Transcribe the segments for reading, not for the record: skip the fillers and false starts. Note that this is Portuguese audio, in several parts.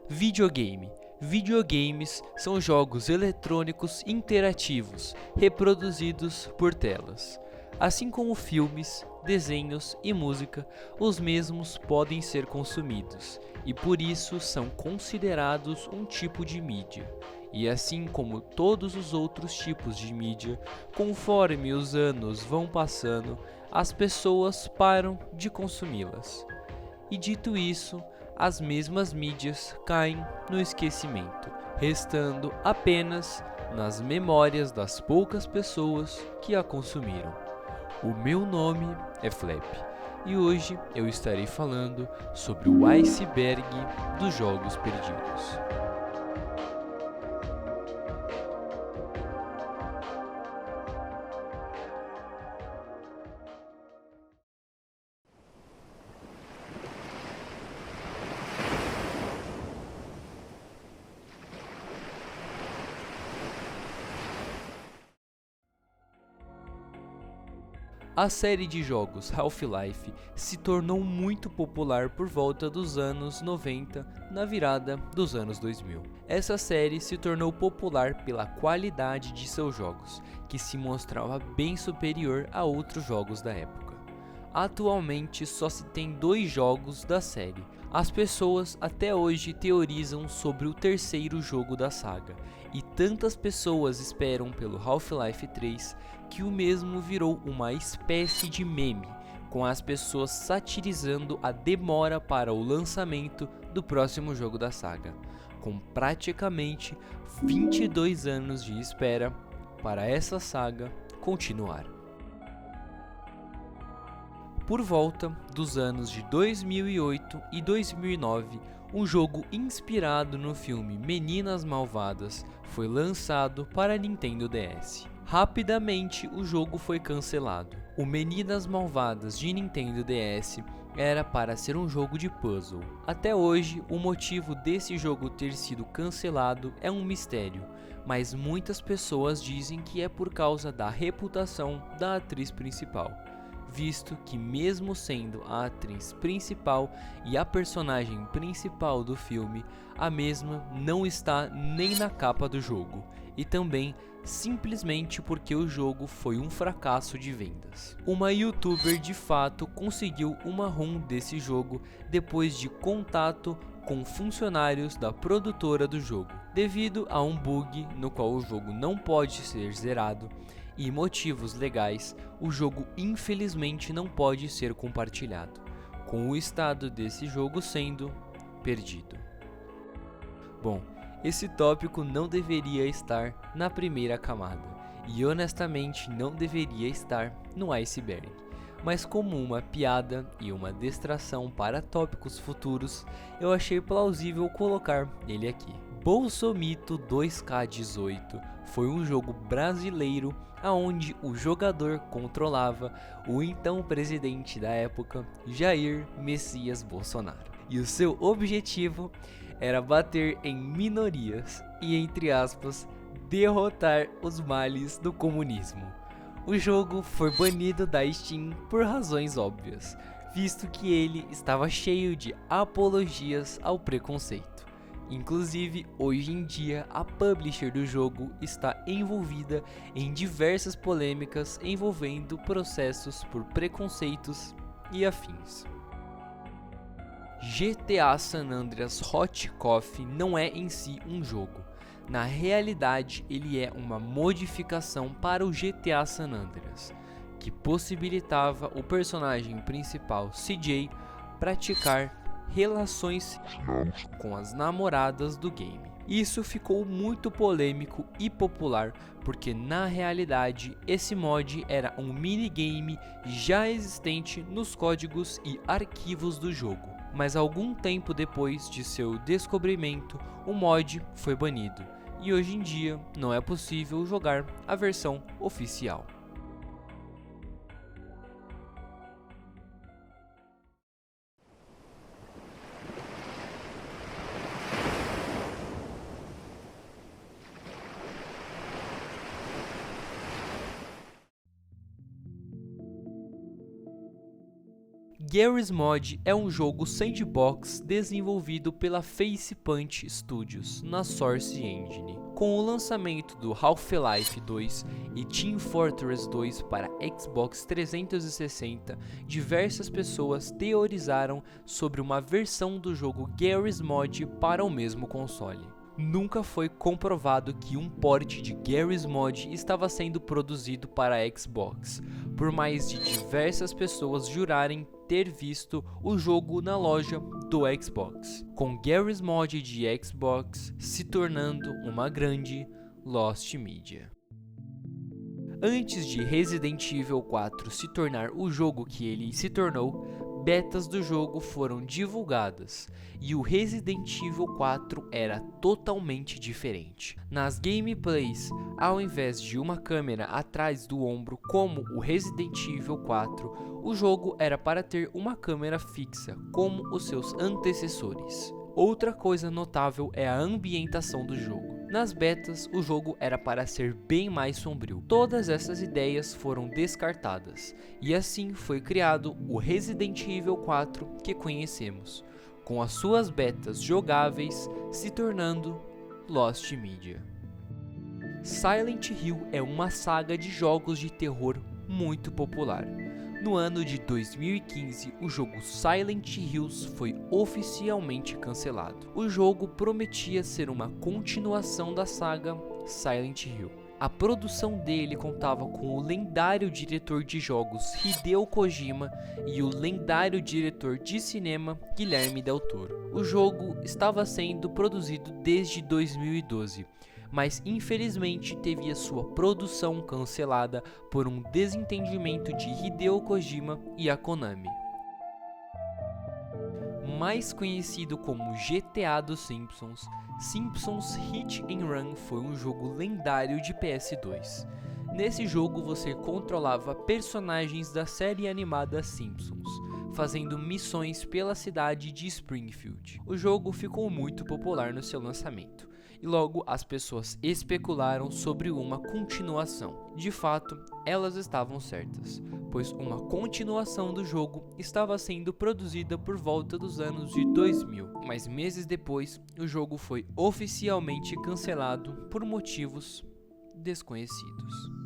Videogame. Videogames são jogos eletrônicos interativos, reproduzidos por telas. Assim como filmes, desenhos e música, os mesmos podem ser consumidos e por isso são considerados um tipo de mídia. E assim como todos os outros tipos de mídia, conforme os anos vão passando, as pessoas param de consumi-las. E dito isso, as mesmas mídias caem no esquecimento, restando apenas nas memórias das poucas pessoas que a consumiram. O meu nome é Flap e hoje eu estarei falando sobre o iceberg dos jogos perdidos. A série de jogos Half-Life se tornou muito popular por volta dos anos 90, na virada dos anos 2000. Essa série se tornou popular pela qualidade de seus jogos, que se mostrava bem superior a outros jogos da época. Atualmente só se tem 2 jogos da série. As pessoas até hoje teorizam sobre o terceiro jogo da saga, e tantas pessoas esperam pelo Half-Life 3 que o mesmo virou uma espécie de meme, com as pessoas satirizando a demora para o lançamento do próximo jogo da saga, com praticamente 22 anos de espera para essa saga continuar. Por volta dos anos de 2008 e 2009, um jogo inspirado no filme Meninas Malvadas foi lançado para Nintendo DS. Rapidamente o jogo foi cancelado. O Meninas Malvadas de Nintendo DS era para ser um jogo de puzzle. Até hoje, o motivo desse jogo ter sido cancelado é um mistério, mas muitas pessoas dizem que é por causa da reputação da atriz principal, visto que mesmo sendo a atriz principal e a personagem principal do filme, a mesma não está nem na capa do jogo, e também simplesmente porque o jogo foi um fracasso de vendas. Uma youtuber de fato conseguiu uma ROM desse jogo depois de contato com funcionários da produtora do jogo, devido a um bug no qual o jogo não pode ser zerado e motivos legais, o jogo infelizmente não pode ser compartilhado, com o estado desse jogo sendo perdido. Bom, esse tópico não deveria estar na primeira camada, e honestamente não deveria estar no iceberg, mas como uma piada e uma distração para tópicos futuros, eu achei plausível colocar ele aqui. Bolsomito 2K18 foi um jogo brasileiro aonde o jogador controlava o então presidente da época, Jair Messias Bolsonaro. E o seu objetivo era bater em minorias e, entre aspas, derrotar os males do comunismo. O jogo foi banido da Steam por razões óbvias, visto que ele estava cheio de apologias ao preconceito. Inclusive, hoje em dia, a publisher do jogo está envolvida em diversas polêmicas envolvendo processos por preconceitos e afins. GTA San Andreas Hot Coffee não é em si um jogo. Na realidade, ele é uma modificação para o GTA San Andreas, que possibilitava o personagem principal CJ praticar relações com as namoradas do game. Isso ficou muito polêmico e popular porque na realidade esse mod era um minigame já existente nos códigos e arquivos do jogo, mas algum tempo depois de seu descobrimento o mod foi banido e hoje em dia não é possível jogar a versão oficial. Garry's Mod é um jogo sandbox desenvolvido pela Facepunch Studios na Source Engine. Com o lançamento do Half-Life 2 e Team Fortress 2 para Xbox 360, diversas pessoas teorizaram sobre uma versão do jogo Garry's Mod para o mesmo console. Nunca foi comprovado que um port de Garry's Mod estava sendo produzido para Xbox, por mais de diversas pessoas jurarem ter visto o jogo na loja do Xbox, com Garry's Mod de Xbox se tornando uma grande Lost Media. Antes de Resident Evil 4 se tornar o jogo que ele se tornou, betas do jogo foram divulgadas e o Resident Evil 4 era totalmente diferente. Nas gameplays, ao invés de uma câmera atrás do ombro como o Resident Evil 4, o jogo era para ter uma câmera fixa como os seus antecessores. Outra coisa notável é a ambientação do jogo. Nas betas, o jogo era para ser bem mais sombrio. Todas essas ideias foram descartadas, e assim foi criado o Resident Evil 4 que conhecemos, com as suas betas jogáveis se tornando Lost Media. Silent Hill é uma saga de jogos de terror muito popular. No ano de 2015, o jogo Silent Hills foi oficialmente cancelado. O jogo prometia ser uma continuação da saga Silent Hill. A produção dele contava com o lendário diretor de jogos Hideo Kojima e o lendário diretor de cinema Guilherme Del Toro. O jogo estava sendo produzido desde 2012. Mas infelizmente teve a sua produção cancelada por um desentendimento de Hideo Kojima e a Konami. Mais conhecido como GTA dos Simpsons, Simpsons Hit and Run foi um jogo lendário de PS2. Nesse jogo você controlava personagens da série animada Simpsons, fazendo missões pela cidade de Springfield. O jogo ficou muito popular no seu lançamento. E logo as pessoas especularam sobre uma continuação. De fato, elas estavam certas, pois uma continuação do jogo estava sendo produzida por volta dos anos de 2000, mas meses depois o jogo foi oficialmente cancelado por motivos desconhecidos.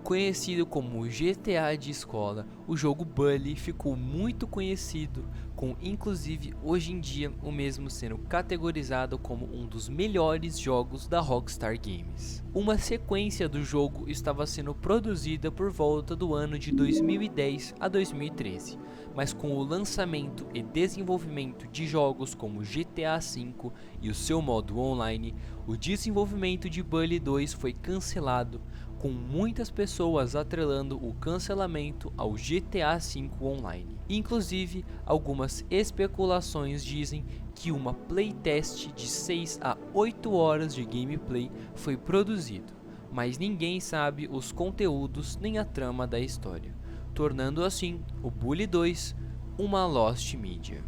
Conhecido como GTA de escola, o jogo Bully ficou muito conhecido, com inclusive hoje em dia o mesmo sendo categorizado como um dos melhores jogos da Rockstar Games. Uma sequência do jogo estava sendo produzida por volta do ano de 2010 a 2013, mas com o lançamento e desenvolvimento de jogos como GTA V e o seu modo online, o desenvolvimento de Bully 2 foi cancelado, com muitas pessoas atrelando o cancelamento ao GTA V Online. Inclusive, algumas especulações dizem que uma playtest de 6 a 8 horas de gameplay foi produzido, mas ninguém sabe os conteúdos nem a trama da história, tornando assim o Bully 2 uma Lost Media.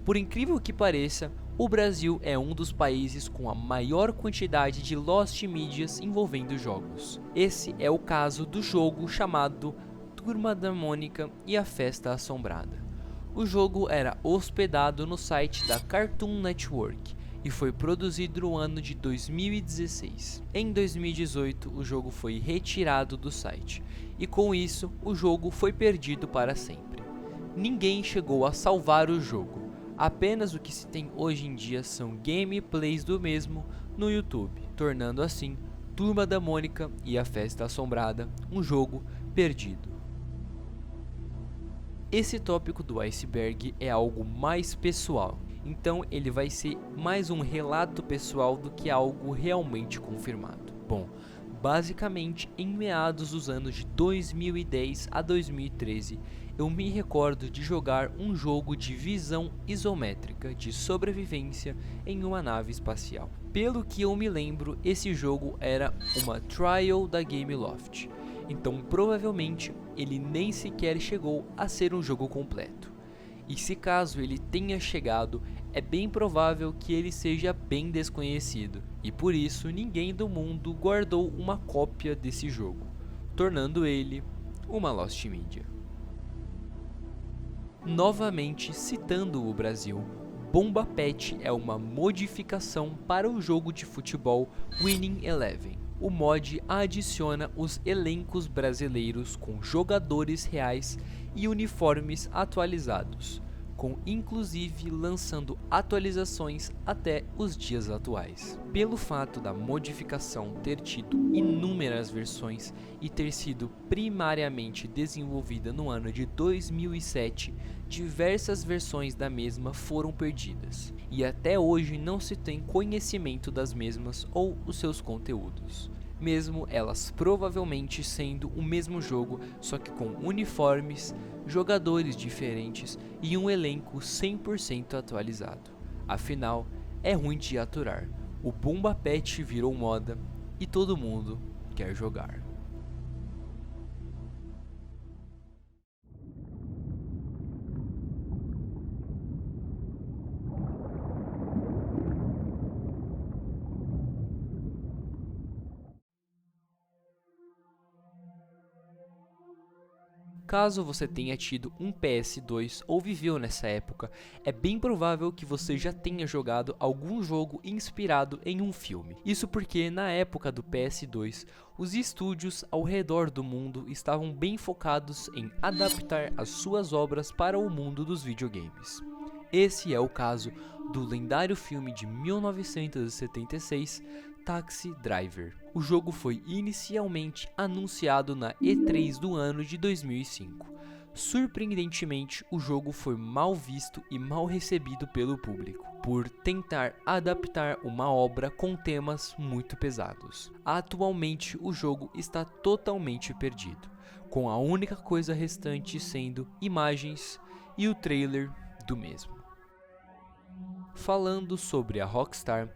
Por incrível que pareça, o Brasil é um dos países com a maior quantidade de Lost Medias envolvendo jogos. Esse é o caso do jogo chamado Turma da Mônica e a Festa Assombrada. O jogo era hospedado no site da Cartoon Network e foi produzido no ano de 2016. Em 2018, o jogo foi retirado do site e com isso o jogo foi perdido para sempre. Ninguém chegou a salvar o jogo. Apenas o que se tem hoje em dia são gameplays do mesmo no YouTube, tornando assim Turma da Mônica e a Festa Assombrada um jogo perdido. Esse tópico do iceberg é algo mais pessoal, então ele vai ser mais um relato pessoal do que algo realmente confirmado. Bom, basicamente em meados dos anos de 2010 a 2013, eu me recordo de jogar um jogo de visão isométrica de sobrevivência em uma nave espacial. Pelo que eu me lembro, esse jogo era uma trial da Gameloft, então provavelmente ele nem sequer chegou a ser um jogo completo. E se caso ele tenha chegado, é bem provável que ele seja bem desconhecido, e por isso ninguém do mundo guardou uma cópia desse jogo, tornando ele uma Lost Media. Novamente citando o Brasil, Bomba Pet é uma modificação para o jogo de futebol Winning Eleven. O mod adiciona os elencos brasileiros com jogadores reais e uniformes atualizados, com inclusive lançando atualizações até os dias atuais. Pelo fato da modificação ter tido inúmeras versões e ter sido primariamente desenvolvida no ano de 2007, diversas versões da mesma foram perdidas, e até hoje não se tem conhecimento das mesmas ou os seus conteúdos, mesmo elas provavelmente sendo o mesmo jogo, só que com uniformes, jogadores diferentes e um elenco 100% atualizado. Afinal, é ruim de aturar, o Bomba Pet virou moda e todo mundo quer jogar. Caso você tenha tido um PS2 ou viveu nessa época, é bem provável que você já tenha jogado algum jogo inspirado em um filme. Isso porque na época do PS2, os estúdios ao redor do mundo estavam bem focados em adaptar as suas obras para o mundo dos videogames. Esse é o caso do lendário filme de 1976, Taxi Driver. O jogo foi inicialmente anunciado na E3 do ano de 2005. Surpreendentemente, o jogo foi mal visto e mal recebido pelo público, por tentar adaptar uma obra com temas muito pesados. Atualmente, o jogo está totalmente perdido, com a única coisa restante sendo imagens e o trailer do mesmo. Falando sobre a Rockstar,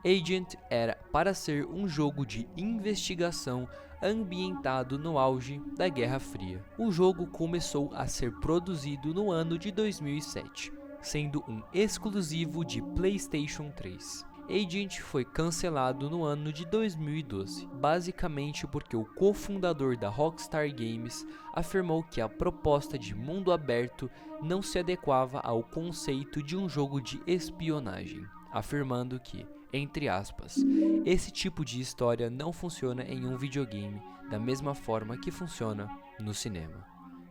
Agent era para ser um jogo de investigação ambientado no auge da Guerra Fria. O jogo começou a ser produzido no ano de 2007, sendo um exclusivo de PlayStation 3. Agent foi cancelado no ano de 2012, basicamente porque o cofundador da Rockstar Games afirmou que a proposta de mundo aberto não se adequava ao conceito de um jogo de espionagem, afirmando que, entre aspas, esse tipo de história não funciona em um videogame da mesma forma que funciona no cinema.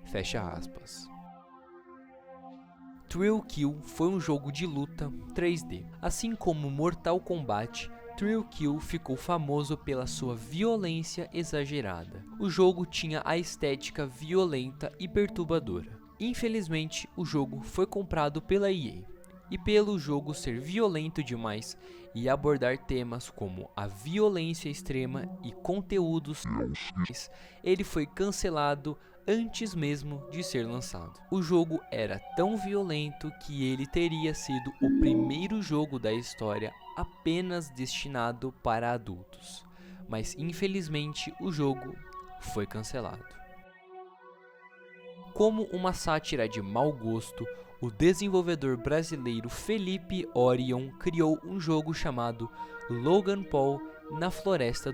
Fecha aspas. Thrill Kill foi um jogo de luta 3D. Assim como Mortal Kombat, Thrill Kill ficou famoso pela sua violência exagerada. O jogo tinha a estética violenta e perturbadora. Infelizmente, o jogo foi comprado pela EA. E pelo jogo ser violento demais e abordar temas como a violência extrema e conteúdos, ele foi cancelado antes mesmo de ser lançado. O jogo era tão violento que ele teria sido o primeiro jogo da história apenas destinado para adultos, mas infelizmente o jogo foi cancelado. Como uma sátira de mau gosto, o desenvolvedor brasileiro Felipe Orion criou um jogo chamado Logan Paul na Floresta.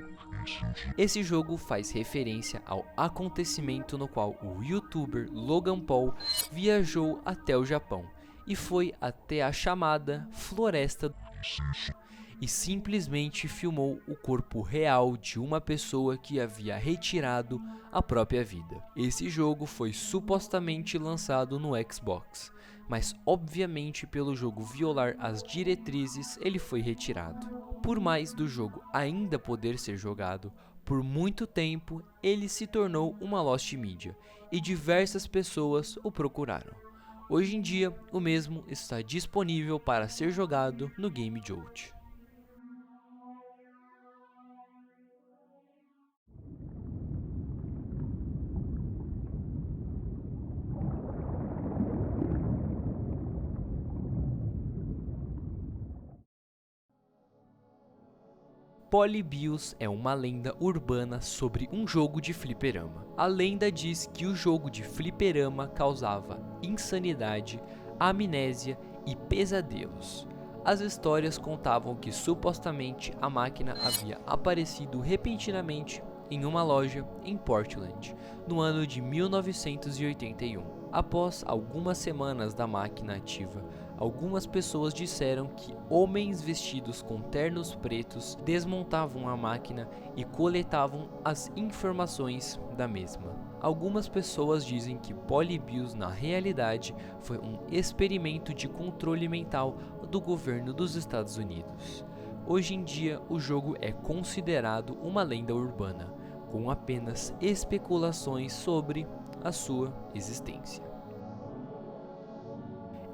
Esse jogo faz referência ao acontecimento no qual o youtuber Logan Paul viajou até o Japão e foi até a chamada Floresta e simplesmente filmou o corpo real de uma pessoa que havia retirado a própria vida. Esse jogo foi supostamente lançado no Xbox, mas obviamente pelo jogo violar as diretrizes ele foi retirado. Por mais do jogo ainda poder ser jogado, por muito tempo ele se tornou uma Lost Media e diversas pessoas o procuraram. Hoje em dia o mesmo está disponível para ser jogado no Game Jolt. Polybius é uma lenda urbana sobre um jogo de fliperama. A lenda diz que o jogo de fliperama causava insanidade, amnésia e pesadelos. As histórias contavam que supostamente a máquina havia aparecido repentinamente em uma loja em Portland, no ano de 1981. Após algumas semanas da máquina ativa, algumas pessoas disseram que homens vestidos com ternos pretos desmontavam a máquina e coletavam as informações da mesma. Algumas pessoas dizem que Polybius na realidade foi um experimento de controle mental do governo dos Estados Unidos. Hoje em dia, o jogo é considerado uma lenda urbana, com apenas especulações sobre a sua existência.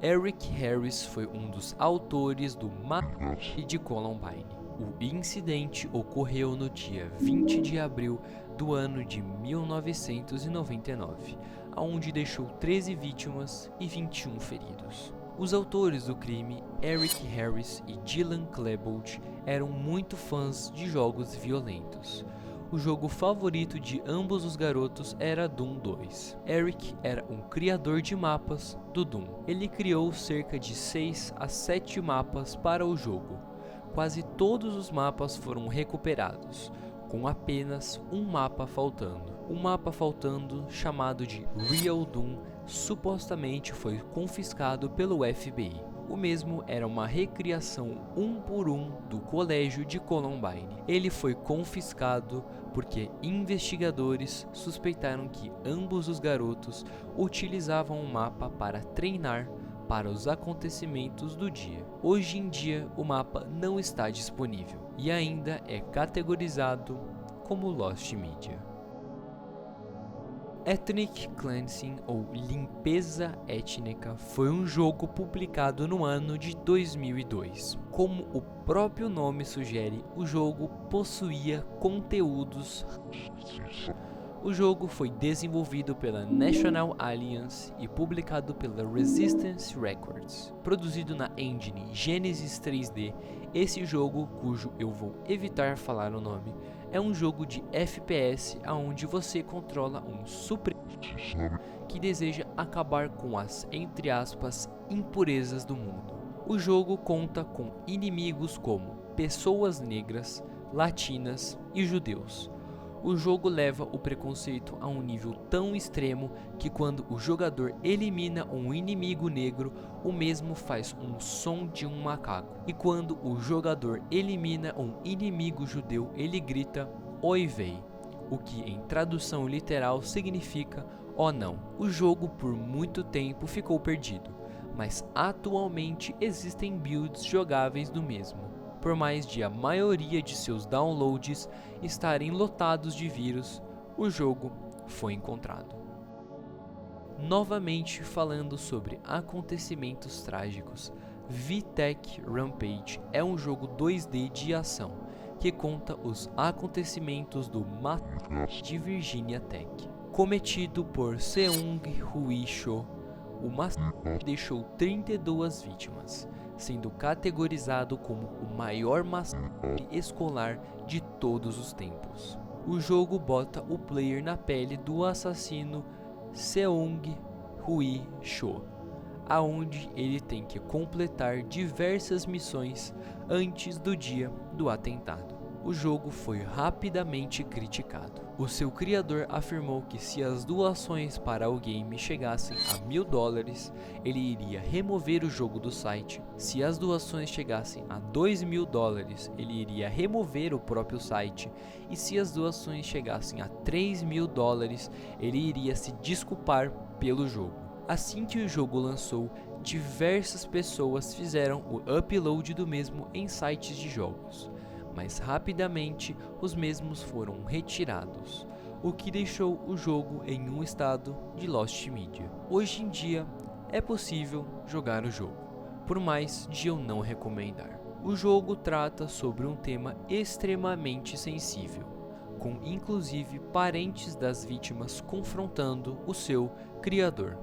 Eric Harris foi um dos autores do massacre de Columbine. O incidente ocorreu no dia 20 de abril do ano de 1999, onde deixou 13 vítimas e 21 feridos. Os autores do crime, Eric Harris e Dylan Klebold, eram muito fãs de jogos violentos. O jogo favorito de ambos os garotos era Doom 2. Eric era um criador de mapas do Doom. Ele criou cerca de 6 a 7 mapas para o jogo. Quase todos os mapas foram recuperados, com apenas um mapa faltando. O mapa faltando, chamado de Real Doom, supostamente foi confiscado pelo FBI. O mesmo era uma recriação um por um do colégio de Columbine. Ele foi confiscado porque investigadores suspeitaram que ambos os garotos utilizavam o mapa para treinar para os acontecimentos do dia. Hoje em dia, o mapa não está disponível e ainda é categorizado como Lost Media. Ethnic Cleansing, ou Limpeza Étnica, foi um jogo publicado no ano de 2002. Como o próprio nome sugere, o jogo possuía conteúdos. O jogo foi desenvolvido pela National Alliance e publicado pela Resistance Records. Produzido na engine Genesis 3D, esse jogo, cujo eu vou evitar falar o nome, é um jogo de FPS onde você controla um supremo que deseja acabar com as, entre aspas, impurezas do mundo. O jogo conta com inimigos como pessoas negras, latinas e judeus. O jogo leva o preconceito a um nível tão extremo que quando o jogador elimina um inimigo negro, o mesmo faz um som de um macaco. E quando o jogador elimina um inimigo judeu, ele grita "Oi vei", o que em tradução literal significa "ó não". O jogo por muito tempo ficou perdido, mas atualmente existem builds jogáveis do mesmo. Por mais de a maioria de seus downloads estarem lotados de vírus, o jogo foi encontrado. Novamente falando sobre acontecimentos trágicos, VTech Rampage é um jogo 2D de ação que conta os acontecimentos do massacre de Virginia Tech. Cometido por Seung-Hui Cho, o massacre deixou 32 vítimas, sendo categorizado como o maior massacre escolar de todos os tempos. O jogo bota o player na pele do assassino Seung-Hui Cho, aonde ele tem que completar diversas missões antes do dia do atentado. O jogo foi rapidamente criticado. O seu criador afirmou que se as doações para o game chegassem a $1.000, ele iria remover o jogo do site. Se as doações chegassem a $2.000, ele iria remover o próprio site. E se as doações chegassem a $3.000, ele iria se desculpar pelo jogo. Assim que o jogo lançou, diversas pessoas fizeram o upload do mesmo em sites de jogos, mas rapidamente os mesmos foram retirados, o que deixou o jogo em um estado de Lost Media. Hoje em dia é possível jogar o jogo, por mais de eu não recomendar. O jogo trata sobre um tema extremamente sensível, com inclusive parentes das vítimas confrontando o seu criador.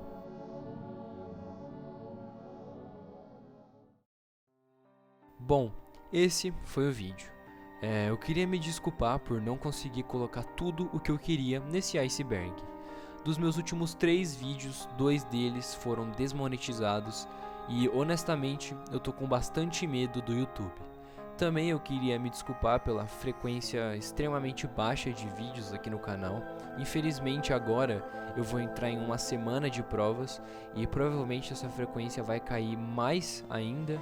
Bom, esse foi o vídeo. Eu queria me desculpar por não conseguir colocar tudo o que eu queria nesse iceberg. Dos meus últimos 3 vídeos, 2 deles foram desmonetizados e honestamente eu tô com bastante medo do YouTube. Também eu queria me desculpar pela frequência extremamente baixa de vídeos aqui no canal. Infelizmente agora eu vou entrar em uma semana de provas e provavelmente essa frequência vai cair mais ainda,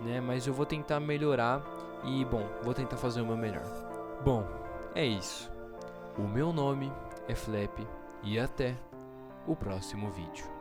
né? Mas eu vou tentar melhorar e, bom, vou tentar fazer o meu melhor. Bom, é isso. O meu nome é Flap e até o próximo vídeo.